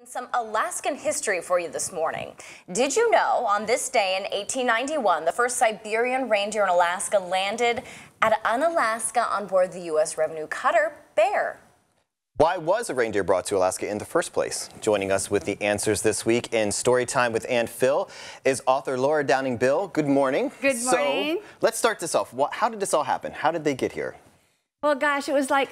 Some Alaskan history for you this morning. Did you know on this day in 1891, the first Siberian reindeer in Alaska landed at Unalaska on board the U.S. revenue cutter Bear? Why was a reindeer brought to Alaska in the first place? Joining us with the answers this week in Storytime with Aunt Phil is author Laura Downing-Bill. Good morning. Good morning. So let's start this off. How did this all happen? How did they get here? Well, gosh, it was like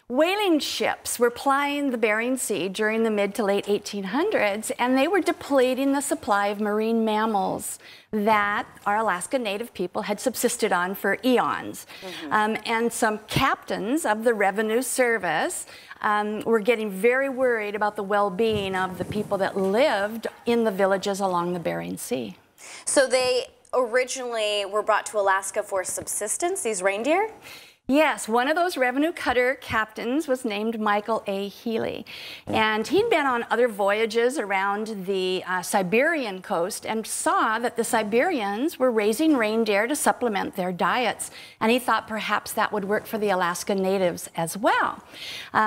whaling ships were plying the Bering Sea during the mid to late 1800s, and they were depleting the supply of marine mammals that our Alaska Native people had subsisted on for eons. And some captains of the Revenue Service were getting very worried about the well-being of the people that lived in the villages along the Bering Sea. So they originally were brought to Alaska for subsistence, these reindeer? Yes, one of those revenue cutter captains was named Michael A. Healy, and he'd been on other voyages around the Siberian coast and saw that the Siberians were raising reindeer to supplement their diets, and he thought perhaps that would work for the Alaska Natives as well.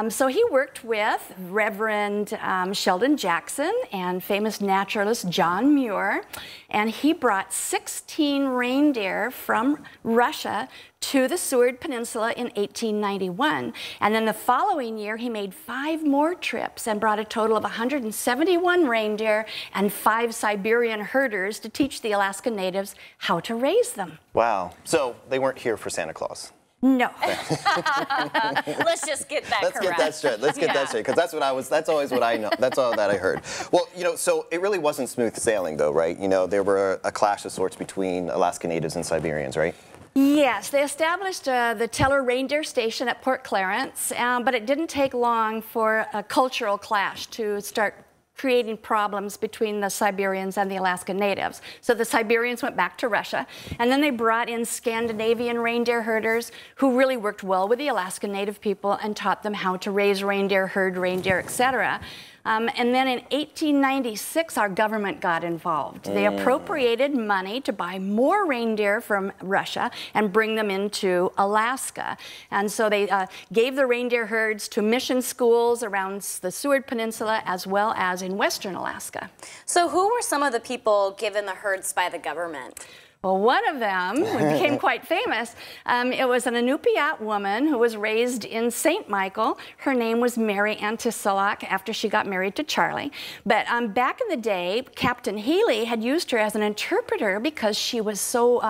So he worked with Reverend Sheldon Jackson and famous naturalist John Muir, and he brought 16 reindeer from Russia to the Seward Peninsula in 1891. And then the following year, he made 5 more trips and brought a total of 171 reindeer and 5 Siberian herders to teach the Alaska Natives how to raise them. Wow. So they weren't here for Santa Claus? No. Let's just get that correct. Let's get that straight. Let's get that straight, because that's always what I know. That's all that I heard. Well, so it really wasn't smooth sailing, though, right? There were a clash of sorts between Alaska Natives and Siberians, right? Yes, they established the Teller Reindeer Station at Port Clarence, but it didn't take long for a cultural clash to start creating problems between the Siberians and the Alaska Natives. So the Siberians went back to Russia, and then they brought in Scandinavian reindeer herders who really worked well with the Alaska Native people and taught them how to raise reindeer, herd reindeer, etc. And then in 1896, our government got involved. They appropriated money to buy more reindeer from Russia and bring them into Alaska. And so they gave the reindeer herds to mission schools around the Seward Peninsula as well as in western Alaska. So who were some of the people given the herds by the government? Well, one of them became quite famous. It was an Inupiat woman who was raised in St. Michael. Her name was Mary Antisilak after she got married to Charlie. But back in the day, Captain Healy had used her as an interpreter because she was so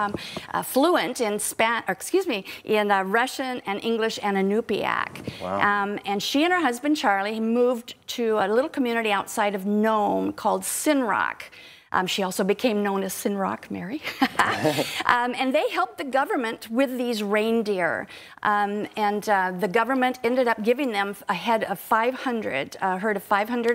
fluent in Russian and English and Inupiat. Wow. And she and her husband Charlie moved to a little community outside of Nome called Sinrock. She also became known as Sinrock Mary. And they helped the government with these reindeer. The government ended up giving them a herd of 500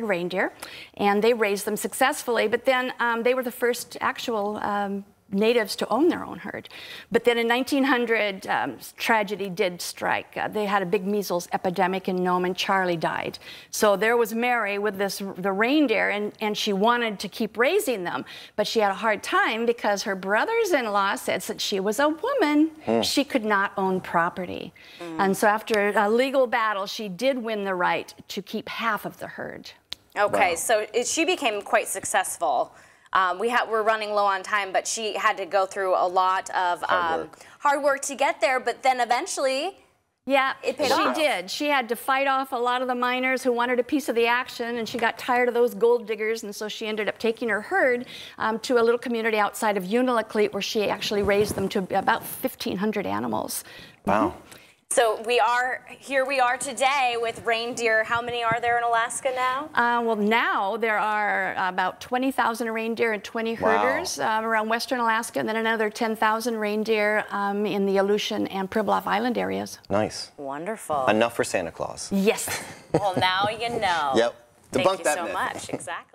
reindeer, and they raised them successfully. But then they were the first actual natives to own their own herd. But then in 1900, tragedy did strike. They had a big measles epidemic in Nome, and Charlie died. So there was Mary with the reindeer, and she wanted to keep raising them, but she had a hard time because her brothers-in-law said that she was a woman, she could not own property. And so after a legal battle, she did win the right to keep half of the herd. Okay, wow. So she became quite successful. We're running low on time, but she had to go through a lot of hard work to get there, but then eventually it paid off. She did. She had to fight off a lot of the miners who wanted a piece of the action, and she got tired of those gold diggers, and so she ended up taking her herd to a little community outside of Unalakleet, where she actually raised them to about 1,500 animals. Wow. So we are today with reindeer. How many are there in Alaska now? Well, now there are about 20,000 reindeer and 20 herders around western Alaska, and then another 10,000 reindeer in the Aleutian and Pribilof Island areas. Nice. Wonderful. Enough for Santa Claus. Yes. Well, now you know. Yep. Thank you so much. Exactly.